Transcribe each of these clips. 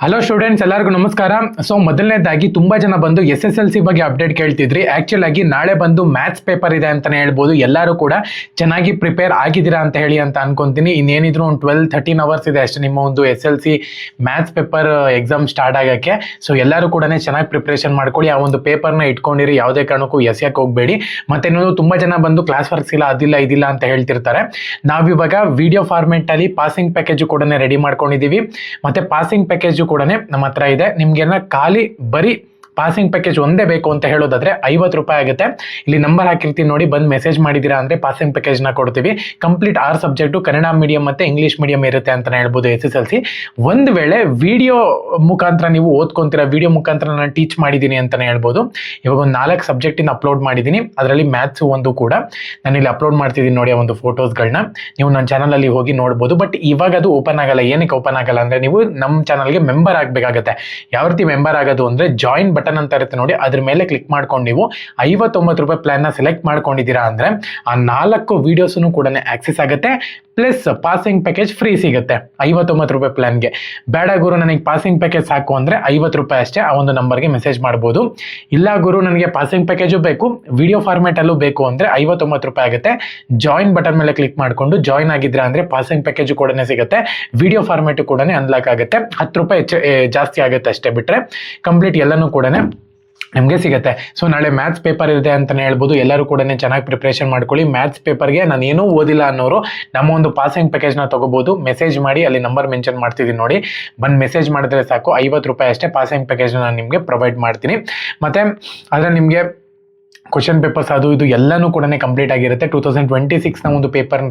Hello students, ಎಲ್ಲರಿಗೂ ನಮಸ್ಕಾರ. So ಮೊದಲನೇದಾಗಿ ತುಂಬಾ ಜನ ಬಂದು SSLC ಬಗ್ಗೆ ಅಪ್ಡೇಟ್ ಕೇಳ್ತಿದ್ರಿ. ಆಕ್ಚುಲ್ ಆಗಿ ನಾಳೆ ಬಂದು ಮ್ಯಾಥ್ಸ್ ಪೇಪರ್ ಇದೆ ಅಂತಾನೆ ಹೇಳ್ಬೋದು. ಎಲ್ಲರೂ ಕೂಡ ಚೆನ್ನಾಗಿ ಪ್ರಿಪೇರ್ ಆಗಿದ್ದೀರಾ ಅಂತ ಹೇಳಿ ಅಂತ ಅನ್ಕೊಂತೀನಿ. ಇನ್ನೇನಿದ್ರು ಒಂದು 12-13 ಅವರ್ಸ್ ಇದೆ ಅಷ್ಟೇ ನಿಮ್ಮ ಒಂದು SLC maths paper exam start ಆಗಕ್ಕೆ. ಸೊ ಎಲ್ಲರೂ ಕೂಡ ಚೆನ್ನಾಗಿ ಪ್ರಿಪರೇಷನ್ ಮಾಡ್ಕೊಳ್ಳಿ. ಆ ಒಂದು ಪೇಪರ್ನ ಇಟ್ಕೊಂಡಿರಿ, ಯಾವುದೇ ಕಾರಣಕ್ಕೂ ಎಸ್ಯಕ್ಕೆ ಹೋಗಬೇಡಿ. ಮತ್ತೆ ಇನ್ನೊಂದು ತುಂಬಾ ಜನ ಬಂದು ಕ್ಲಾಸ್ ವರ್ಕ್ಸ್ ಇಲ್ಲ, ಅದಿಲ್ಲ ಇದಿಲ್ಲ ಅಂತ ಹೇಳ್ತಿರ್ತಾರೆ. ನಾವಿವಾಗ ವಿಡಿಯೋ ಫಾರ್ಮೆಟ್ ಅಲ್ಲಿ ಪಾಸಿಂಗ್ ಪ್ಯಾಕೇಜ್ ಕೂಡ ರೆಡಿ ಮಾಡ್ಕೊಂಡಿದೀವಿ. ಮತ್ತೆ ಪಾಸಿಂಗ್ ಪ್ಯಾಕೇಜ್ ಕೂಡ ನಮ್ಮ ಹತ್ರ ಇದೆ. ನಿಮ್ಗೆ ಖಾಲಿ ಬರೀ ಪಾಸಿಂಗ್ ಪ್ಯಾಕೇಜ್ ಒಂದೇ ಬೇಕು ಅಂತ ಹೇಳೋದಾದ್ರೆ 50 ರೂಪಾಯಿ ಆಗುತ್ತೆ. ಇಲ್ಲಿ ನಂಬರ್ ಹಾಕಿರ್ತೀನಿ ನೋಡಿ, ಬಂದು ಮೆಸೇಜ್ ಮಾಡಿದಿರಾ ಅಂದ್ರೆ ಪಾಸಿಂಗ್ ಪ್ಯಾಕೇಜ್ ನ ಕೊಡ್ತೀವಿ. ಕಂಪ್ಲೀಟ್ 6 ಸಬ್ಜೆಕ್ಟು ಕನ್ನಡ ಮೀಡಿಯಂ ಮತ್ತೆ ಇಂಗ್ಲಿಷ್ ಮೀಡಿಯಂ ಇರುತ್ತೆ ಅಂತಾನೆ ಹೇಳ್ಬೋದು SSLC. ಒಂದ್ ವೇಳೆ ವಿಡಿಯೋ ಮುಖಾಂತರ ನೀವು ಓದ್ಕೊಂತೀರಾ, ವಿಡಿಯೋ ಮುಖಾಂತರ ನಾನು ಟೀಚ್ ಮಾಡಿದ್ದೀನಿ ಅಂತಾನೆ ಹೇಳ್ಬೋದು. ಇವಾಗ ಒಂದು 4 ಸಬ್ಜೆಕ್ಟ್ ಇನ್ ಅಪ್ಲೋಡ್ ಮಾಡಿದ್ದೀನಿ. ಅದರಲ್ಲಿ ಮ್ಯಾಥ್ಸ್ ಒಂದು ಕೂಡ ನಾನು ಇಲ್ಲಿ ಅಪ್ಲೋಡ್ ಮಾಡ್ತಿದ್ದೀನಿ ನೋಡಿ, ಆ ಒಂದು ಫೋಟೋಸ್ಗಳನ್ನ ನೀವು ನನ್ನ ಚಾನಲ್ ಅಲ್ಲಿ ಹೋಗಿ ನೋಡ್ಬೋದು. ಬಟ್ ಇವಾಗ ಅದು ಓಪನ್ ಆಗಲ್ಲ. ಏನಕ್ಕೆ ಓಪನ್ ಆಗಲ್ಲ ಅಂದ್ರೆ, ನೀವು ನಮ್ಮ ಚಾನಲ್ಗೆ ಮೆಂಬರ್ ಆಗ್ಬೇಕಾಗತ್ತೆ. ಯಾವ ರೀತಿ ಮೆಂಬರ್ ಆಗೋದು ಅಂದ್ರೆ, ಜಾಯಿನ್ ಬಟನ್ ಅಂತ ಇರುತ್ತೆ ನೋಡಿ, ಅದ್ರ ಮೇಲೆ ಕ್ಲಿಕ್ ಮಾಡ್ಕೊಂಡು ನೀವು 59 ರೂಪಾಯಿ ಪ್ಲಾನ್ ನ ಸೆಲೆಕ್ಟ್ ಮಾಡ್ಕೊಂಡಿದ್ದೀರಾ ಅಂದ್ರೆ ಆ 4 ವಿಡಿಯೋಸ್ ಕೂಡ ಆಕ್ಸೆಸ್ ಆಗುತ್ತೆ. ಪ್ಲಸ್ ಪಾಸಿಂಗ್ ಪ್ಯಾಕೇಜ್ ಫ್ರೀ ಸಿಗುತ್ತೆ 59 ರೂಪಾಯಿ ಪ್ಲಾನ್ಗೆ. ಬೇಡ ಗುರು ನನಗೆ ಪಾಸಿಂಗ್ ಪ್ಯಾಕೇಜ್ ಸಾಕು ಅಂದ್ರೆ 50 ರೂಪಾಯಿ ಅಷ್ಟೇ. ಆ ಒಂದು ನಂಬರ್ಗೆ ಮೆಸೇಜ್ ಮಾಡ್ಬೋದು. ಇಲ್ಲ ಗುರು ನನಗೆ ಪಾಸಿಂಗ್ ಪ್ಯಾಕೇಜು ಬೇಕು, ವಿಡಿಯೋ ಫಾರ್ಮೆಟ್ ಅಲ್ಲೂ ಬೇಕು ಅಂದ್ರೆ 59 ರೂಪಾಯಿ ಆಗುತ್ತೆ. ಜಾಯಿನ್ ಬಟನ್ ಮೇಲೆ ಕ್ಲಿಕ್ ಮಾಡ್ಕೊಂಡು ಜಾಯಿನ್ ಆಗಿದ್ರೆ ಅಂದ್ರೆ ಪಾಸಿಂಗ್ ಪ್ಯಾಕೇಜ್ ಕೂಡ ಸಿಗುತ್ತೆ, ವಿಡಿಯೋ ಫಾರ್ಮೆಟ್ ಕೂಡ ಅನ್ಲಾಕ್ ಆಗುತ್ತೆ. 10 ರೂಪಾಯಿ ಜಾಸ್ತಿ ಆಗುತ್ತೆ ಅಷ್ಟೇ, ಬಿಟ್ರೆ ಕಂಪ್ಲೀಟ್ ಎಲ್ಲನೂ ಕೂಡ ನಿಮಗೆ ಸಿಗುತ್ತೆ. ಸೊ ನಾಳೆ ಮ್ಯಾಥ್ಸ್ ಪೇಪರ್ ಇದೆ ಅಂತಾನೆ ಹೇಳ್ಬೋದು. ಎಲ್ಲರೂ ಕೂಡ ಚೆನ್ನಾಗಿ ಪ್ರಿಪರೇಷನ್ ಮಾಡ್ಕೊಳ್ಳಿ. ಮ್ಯಾಥ್ಸ್ ಪೇಪರ್ಗೆ ನಾನು ಏನೂ ಓದಿಲ್ಲ ಅನ್ನೋರು ನಮ್ಮ ಒಂದು ಪಾಸಿಂಗ್ ಪ್ಯಾಕೇಜ್ನ ತಗೋಬಹುದು. ಮೆಸೇಜ್ ಮಾಡಿ, ಅಲ್ಲಿ ನಂಬರ್ ಮೆನ್ಷನ್ ಮಾಡ್ತಿದ್ದೀನಿ ನೋಡಿ, ಬಂದು ಮೆಸೇಜ್ ಮಾಡಿದ್ರೆ ಸಾಕು. 50 ರೂಪಾಯಿ ಅಷ್ಟೇ ಪಾಸಿಂಗ್ ಪ್ಯಾಕೇಜ್ನ ನಾನು ನಿಮಗೆ ಪ್ರೊವೈಡ್ ಮಾಡ್ತೀನಿ. ಮತ್ತೆ ಅದರ ನಿಮಗೆ ಕ್ವಶನ್ ಪೇಪರ್ಸ್ ಅದು ಇದು ಎಲ್ಲನೂ ಕೂಡ ಕಂಪ್ಲೀಟ್ ಆಗಿರುತ್ತೆ. 2026ನ ಒಂದು ಪೇಪರ್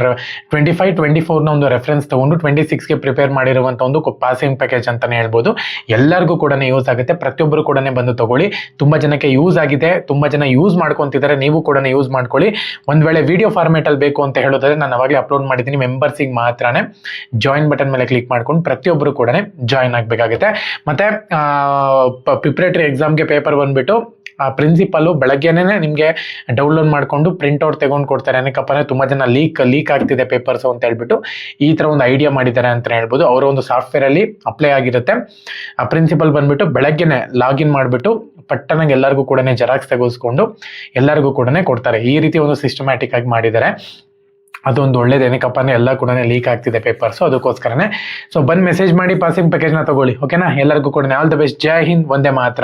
25-24ನ ಒಂದು ರೆಫರೆನ್ಸ್ ತಗೊಂಡು 26ಗೆ ಪ್ರಿಪೇರ್ ಮಾಡಿರುವಂಥ ಒಂದು ಪಾಸಿಂಗ್ ಪ್ಯಾಕೇಜ್ ಅಂತಾನೆ ಹೇಳ್ಬೋದು. ಎಲ್ಲರಿಗೂ ಕೂಡ ಯೂಸ್ ಆಗುತ್ತೆ. ಪ್ರತಿಯೊಬ್ಬರು ಕೂಡ ಬಂದು ತಗೊಳ್ಳಿ. ತುಂಬ ಜನಕ್ಕೆ ಯೂಸ್ ಆಗಿದೆ, ತುಂಬ ಜನ ಯೂಸ್ ಮಾಡ್ಕೊತಿದ್ದಾರೆ. ನೀವು ಕೂಡ ಯೂಸ್ ಮಾಡ್ಕೊಳ್ಳಿ. ಒಂದು ವೇಳೆ ವಿಡಿಯೋ ಫಾರ್ಮೇಟ್ ಅಲ್ಲಿ ಬೇಕು ಅಂತ ಹೇಳೋದಾದ್ರೆ ನಾನು ಅವಾಗಲೇ ಅಪ್ಲೋಡ್ ಮಾಡಿದ್ದೀನಿ. ಮೆಂಬರ್ಸಿಗೆ ಮಾತ್ರನೇ ಜಾಯಿನ್ ಬಟನ್ ಮೇಲೆ ಕ್ಲಿಕ್ ಮಾಡ್ಕೊಂಡು ಪ್ರತಿಯೊಬ್ಬರು ಕೂಡ ಜಾಯಿನ್ ಆಗಬೇಕಾಗುತ್ತೆ. ಮತ್ತೆ ಪ್ರಿಪರೇಟರಿ ಎಕ್ಸಾಮ್ಗೆ ಪೇಪರ್ ಬಂದ್ಬಿಟ್ಟು ಪ್ರಿನ್ಸಿಪಲ್ ಬೆಳಗ್ಗೆನೇ ನಿಮಗೆ ಡೌನ್ಲೋಡ್ ಮಾಡ್ಕೊಂಡು ಪ್ರಿಂಟ್ಔಟ್ ತೆಗೊಂಡು ಕೊಡ್ತಾರೆ. ಏನಕ್ಕಪ್ಪ ಅಂದ್ರೆ ತುಂಬ ಜನ ಲೀಕ್ ಆಗ್ತಿದೆ ಪೇಪರ್ಸ್ ಅಂತ ಹೇಳ್ಬಿಟ್ಟು ಈ ತರ ಒಂದು ಐಡಿಯಾ ಮಾಡಿದ್ದಾರೆ ಅಂತ ಹೇಳ್ಬೋದು. ಅವರ ಒಂದು ಸಾಫ್ಟ್ವೇರ್ ಅಲ್ಲಿ ಅಪ್ಲೈ ಆಗಿರುತ್ತೆ. ಆ ಪ್ರಿನ್ಸಿಪಲ್ ಬಂದ್ಬಿಟ್ಟು ಬೆಳಗ್ಗೆನೆ ಲಾಗಿನ್ ಮಾಡಿಬಿಟ್ಟು ಪಟ್ಟನಾಗ ಎಲ್ಲರಿಗೂ ಕೂಡ ಜೆರಾಕ್ಸ್ ತೆಗೆಸ್ಕೊಂಡು ಎಲ್ಲರಿಗೂ ಕೂಡ ಕೊಡ್ತಾರೆ. ಈ ರೀತಿ ಒಂದು ಸಿಸ್ಟಮ್ಯಾಟಿಕ್ ಆಗಿ ಮಾಡಿದ್ದಾರೆ. ಅದೊಂದು ಒಳ್ಳೇದು. ಏನಕ್ಕಪ್ಪ ಅಂದ್ರೆ ಎಲ್ಲ ಕೂಡ ಲೀಕ್ ಆಗ್ತಿದೆ ಪೇಪರ್ಸ್, ಅದಕ್ಕೋಸ್ಕರನೇ. ಸೊ ಬಂದು ಮೆಸೇಜ್ ಮಾಡಿ ಪಾಸಿಂಗ್ ಪ್ಯಾಕೇಜ್ನ ತಗೊಳ್ಳಿ. ಓಕೆನಾ? ಎಲ್ಲರಿಗೂ ಕೂಡ all the best. Jai Hind, Vande Mataram.